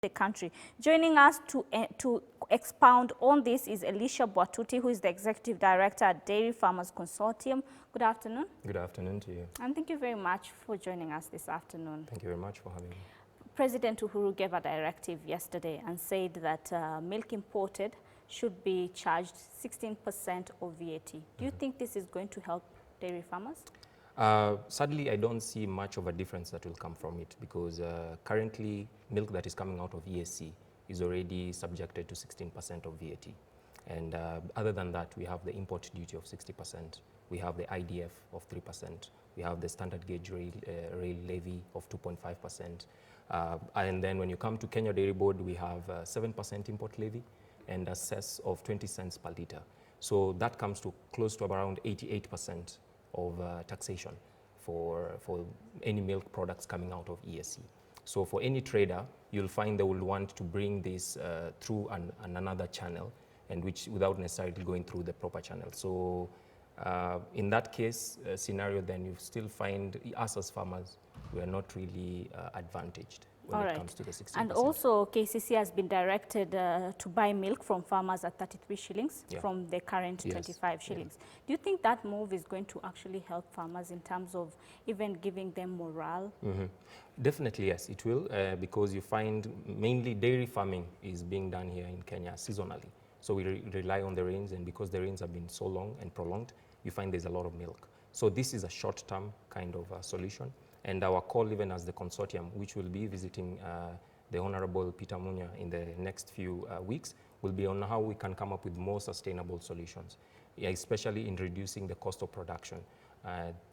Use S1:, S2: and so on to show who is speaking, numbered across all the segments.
S1: the country. Joining us to expound on this is Elisha Bwatuti, who is the Executive Director at Dairy Farmers Consortium. Good afternoon.
S2: Good afternoon to you.
S1: And thank you very much for joining us this afternoon.
S2: Thank you very much for having me.
S1: President Uhuru gave a directive yesterday and said that milk imported should be charged 16% of VAT. Do you think this is going to help dairy farmers?
S2: Sadly, I don't see much of a difference that will come from it because currently milk that is coming out of ESC is already subjected to 16% of VAT. And other than that, we have the import duty of 60%. We have the IDF of 3%. We have the standard gauge rail levy of 2.5%. And then when you come to Kenya Dairy Board, we have 7% import levy and a cess of 20 cents per litre. So that comes to close to around 88% of taxation for any milk products coming out of ESC. So for any trader, you'll find they will want to bring this through another channel, and which without necessarily going through the proper channel. So in that case scenario, then you still find us as farmers, we are not really advantaged when it comes to the 16%.
S1: And also KCC has been directed to buy milk from farmers at 33 shillings from the current 25 shillings. Do you think that move is going to actually help farmers in terms of even giving them morale?
S2: Definitely, yes, it will, because you find mainly dairy farming is being done here in Kenya seasonally. So we rely on the rains, and because the rains have been so long and prolonged, you find there's a lot of milk. So this is a short-term kind of solution. And our call, even as the consortium, which will be visiting the Honorable Peter Munya in the next few weeks, will be on how we can come up with more sustainable solutions, especially in reducing the cost of production.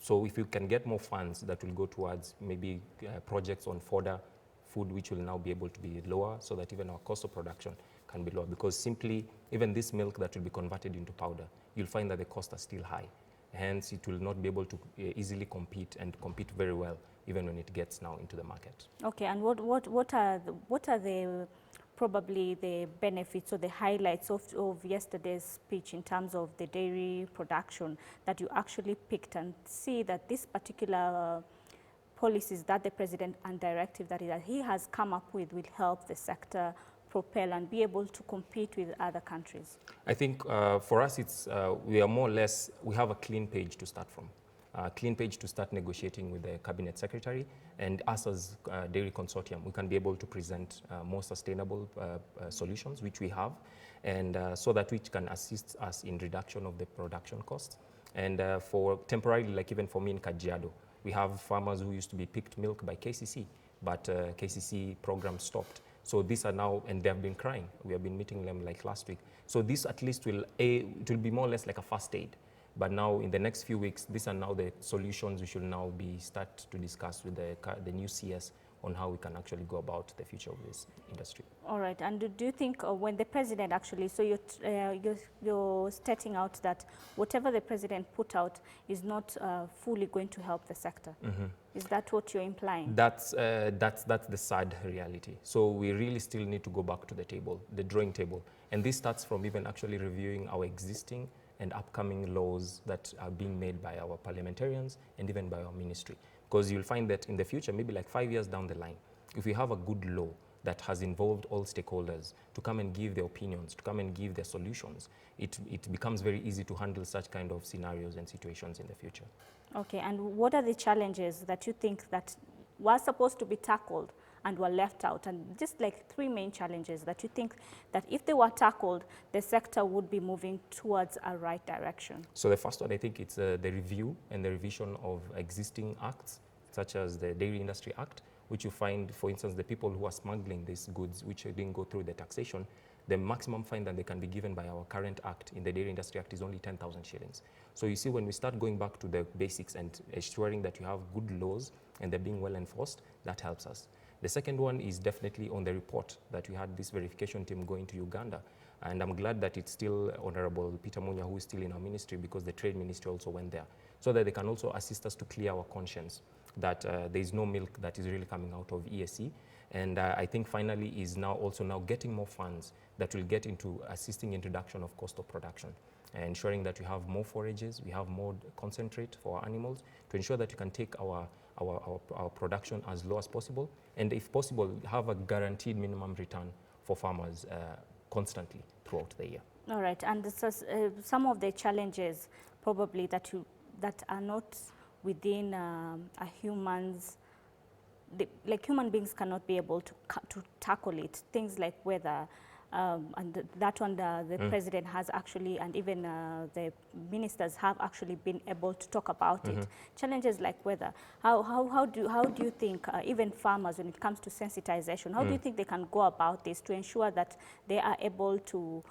S2: So if you can get more funds that will go towards maybe projects on fodder, food which will now be able to be lower, so that even our cost of production can be lower. Because simply, even this milk that will be converted into powder, you'll find that the costs are still high. Hence, it will not be able to easily compete and compete very well, even when it gets now into the market.
S1: Okay, and what are the probably the benefits or the highlights of yesterday's speech in terms of the dairy production that you actually picked and see that this particular policies that the president and directive that he has come up with will help the sector propel and be able to compete with other countries?
S2: I think for us, it's we are more or less, we have a clean page to start from. Clean page to start negotiating with the cabinet secretary, and us as dairy consortium, we can be able to present more sustainable solutions, which we have, and so that which can assist us in reduction of the production costs. And for temporarily, like even for me in Kajiado, we have farmers who used to be picked milk by KCC, but KCC program stopped. So these are now, and they have been crying. We have been meeting them like last week. So this at least will, it will be more or less like a first aid. But now in the next few weeks, these are now the solutions we should now start to discuss with the new CS on how we can actually go about the future of this industry.
S1: All right, and do you think when the president actually, so you're stating out that whatever the president put out is not fully going to help the sector? Is that what you're implying?
S2: That's the sad reality. So we really still need to go back to the table, the drawing table. And this starts from even actually reviewing our existing and upcoming laws that are being made by our parliamentarians and even by our ministry. Because you'll find that in the future, maybe like 5 years down the line, if we have a good law that has involved all stakeholders to come and give their opinions, to come and give their solutions, it becomes very easy to handle such kind of scenarios and situations in the future.
S1: Okay, and what are the challenges that you think that were supposed to be tackled and were left out, and just like 3 main challenges that you think that if they were tackled, the sector would be moving towards a right direction?
S2: So the first one, I think it's the review and the revision of existing acts, such as the Dairy Industry Act, which you find, for instance, the people who are smuggling these goods, which didn't go through the taxation, the maximum fine that they can be given by our current act in the Dairy Industry Act is only 10,000 shillings. So you see, when we start going back to the basics and ensuring that you have good laws and they're being well enforced, that helps us. The second one is definitely on the report that we had this verification team going to Uganda. And I'm glad that it's still Honorable Peter Munya who is still in our ministry, because the Trade Ministry also went there, so that they can also assist us to clear our conscience that there is no milk that is really coming out of ESC. And I think finally is now also getting more funds that will get into assisting introduction of cost of production, and ensuring that we have more forages, we have more concentrate for our animals, to ensure that we can take our our production as low as possible, and if possible, have a guaranteed minimum return for farmers constantly throughout the year.
S1: All right, and this is, some of the challenges probably that are not within a human's, like human beings cannot be able to tackle it. Things like weather, and that one the president has actually, and even the ministers have actually been able to talk about it. Challenges like weather. How do you think even farmers, when it comes to sensitization, how do you think they can go about this to ensure that they are able to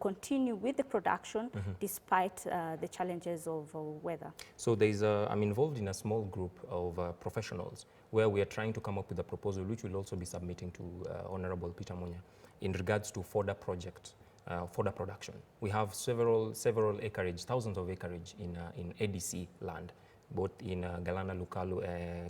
S1: continue with the production despite the challenges of weather? So
S2: I'm involved in a small group of professionals where we are trying to come up with a proposal which we'll also be submitting to Honorable Peter Munya in regards to fodder project, fodder production. We have several acreage, thousands of acreage in ADC land, both in Galana,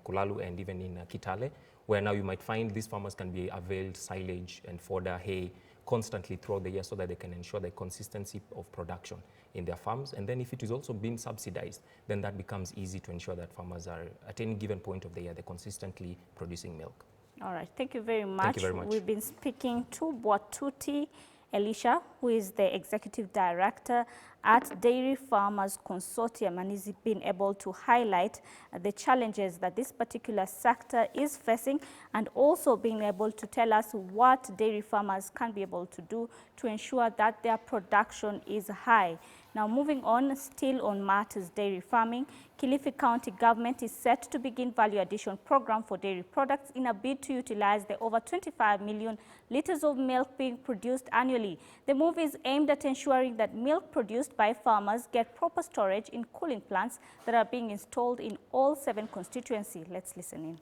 S2: Kulalu, and even in Kitale, where now you might find these farmers can be availed silage and fodder, hay, constantly throughout the year so that they can ensure the consistency of production in their farms. And then if it is also being subsidized, then that becomes easy to ensure that farmers are, at any given point of the year, they're consistently producing milk.
S1: All right, thank you very much.
S2: Thank you very much.
S1: We've been speaking to Bwatuti Elisha, who is the Executive Director at Dairy Farmers Consortium, and he's been able to highlight the challenges that this particular sector is facing, and also being able to tell us what dairy farmers can be able to do to ensure that their production is high. Now, moving on, still on matters dairy farming, Kilifi County government is set to begin value addition program for dairy products in a bid to utilize the over 25 million liters of milk being produced annually. The move is aimed at ensuring that milk produced by farmers get proper storage in cooling plants that are being installed in all 7 constituencies. Let's listen in.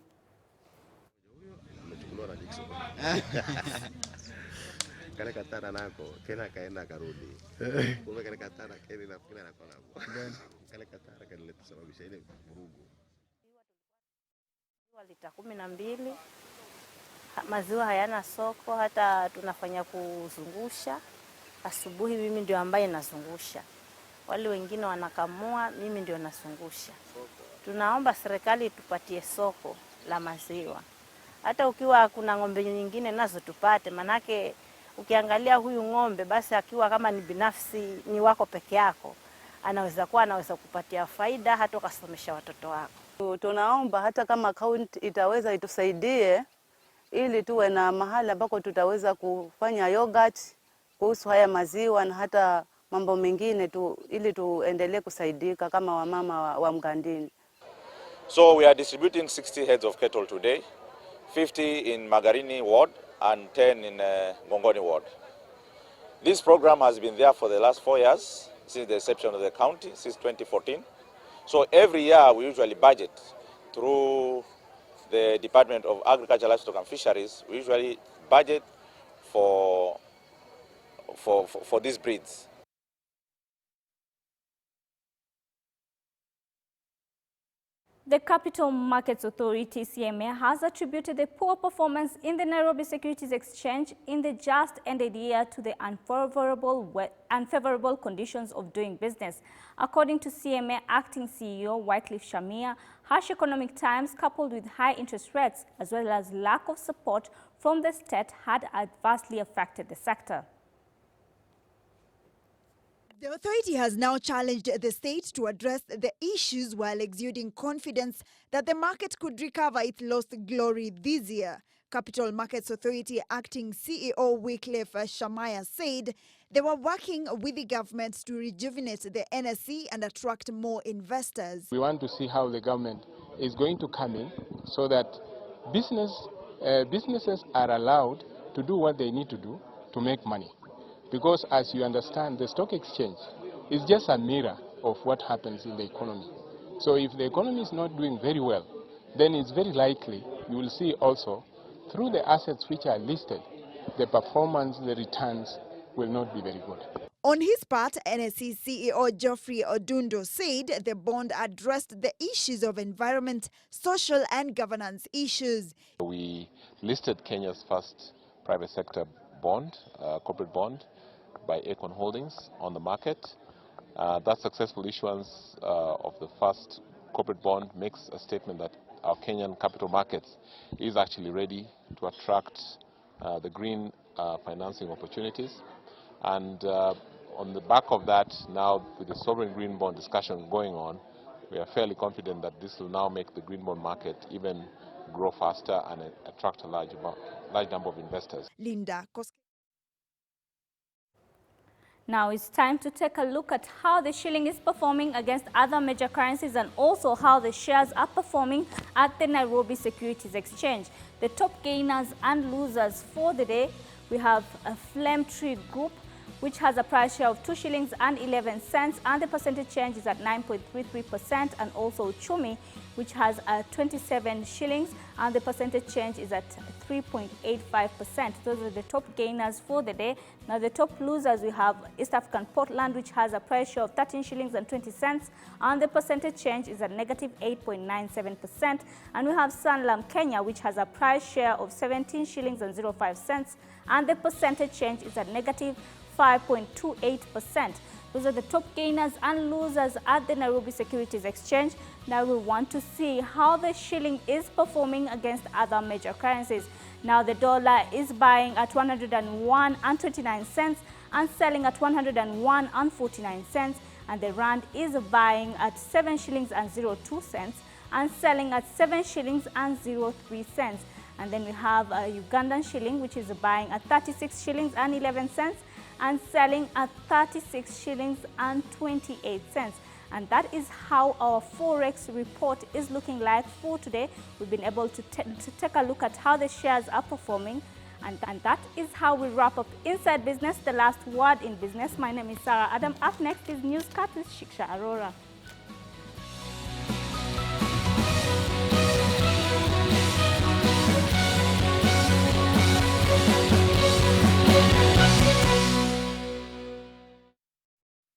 S3: Kale katara nako kena kaenda karudi kumbe kale katara keni na kila nakona kale katara kanileta sababisha ile vurugu.
S4: Lita 12 maziwa hayana soko, hata tunafanya kuzungusha. Asubuhi mimi ndio ambaye nazungusha, wale wengine wanakamua, mimi ndio nazungusha. Tunaomba serikali tupatie soko la maziwa, hata ukiwa kuna ng'ombe nyingine nazo tupate, manake ukiangalia huyu ng'ombe basi akiwa kama ni binafsi, ni wako peke yako, anaweza kupatia faida hata ukasomesha watoto wako.
S5: Tunaomba hata kama kaunti itaweza itusaidie ili tuwe na mahali ambako tutaweza kufanya yogurt kuhusu haya maziwa na hata mambo mengine ili tuendelee kusaidika kama wamama wa Mgandini.
S6: So we are distributing 60 heads of cattle today, 50 in Magarini ward and 10 in Gongoni ward. This program has been there for the last 4 years, since the inception of the county, since 2014. So every year we usually budget through the Department of Agriculture, Livestock and Fisheries. We usually budget for these breeds.
S1: The Capital Markets Authority, CMA, has attributed the poor performance in the Nairobi Securities Exchange in the just-ended year to the unfavorable conditions of doing business. According to CMA Acting CEO Wycliffe Shamia, harsh economic times coupled with high interest rates as well as lack of support from the state had adversely affected the sector.
S7: The authority has now challenged the state to address the issues while exuding confidence that the market could recover its lost glory this year. Capital Markets Authority Acting CEO Wycliffe Shamia said they were working with the government to rejuvenate the NSE and attract more investors.
S8: We want to see how the government is going to come in so that businesses are allowed to do what they need to do to make money. Because as you understand, the stock exchange is just a mirror of what happens in the economy. So if the economy is not doing very well, then it's very likely you will see also through the assets which are listed, the performance, the returns will not be very good.
S7: On his part, NSE CEO Geoffrey Odundo said the bond addressed the issues of environment, social and governance issues.
S9: We listed Kenya's first private sector bond, corporate bond, by Econ Holdings on the market. That successful issuance of the first corporate bond makes a statement that our Kenyan capital markets is actually ready to attract the green financing opportunities. And on the back of that, now with the sovereign green bond discussion going on, we are fairly confident that this will now make the green bond market even grow faster and attract a large number of investors.
S7: Linda.
S1: Now it's time to take a look at how the shilling is performing against other major currencies and also how the shares are performing at the Nairobi Securities Exchange. The top gainers and losers for the day, we have a Flame Tree Group, which has a price share of 2 shillings and 11 cents, and the percentage change is at 9.33%, and also Chumi, which has 27 shillings and the percentage change is at 3.85%. Those are the top gainers for the day. Now the top losers, we have East African Portland, which has a price share of 13 shillings and 20 cents and the percentage change is at negative 8.97%, and we have Sanlam Kenya, which has a price share of 17 shillings and 05 cents and the percentage change is at negative 5.28%. Those are the top gainers and losers at the Nairobi Securities Exchange. Now we want to see how the shilling is performing against other major currencies. Now the dollar is buying at 101.29 cents and selling at 101.49 cents, and the rand is buying at 7 shillings and 02 cents and selling at 7 shillings and 03 cents. And then we have a Ugandan shilling, which is buying at 36 shillings and 11 cents and selling at 36 shillings and 28 cents. And that is how our Forex report is looking like for today. We've been able to take a look at how the shares are performing. And that is how we wrap up Inside Business, the last word in business. My name is Sarah Adam. Up next is Newscast with Shiksha Arora.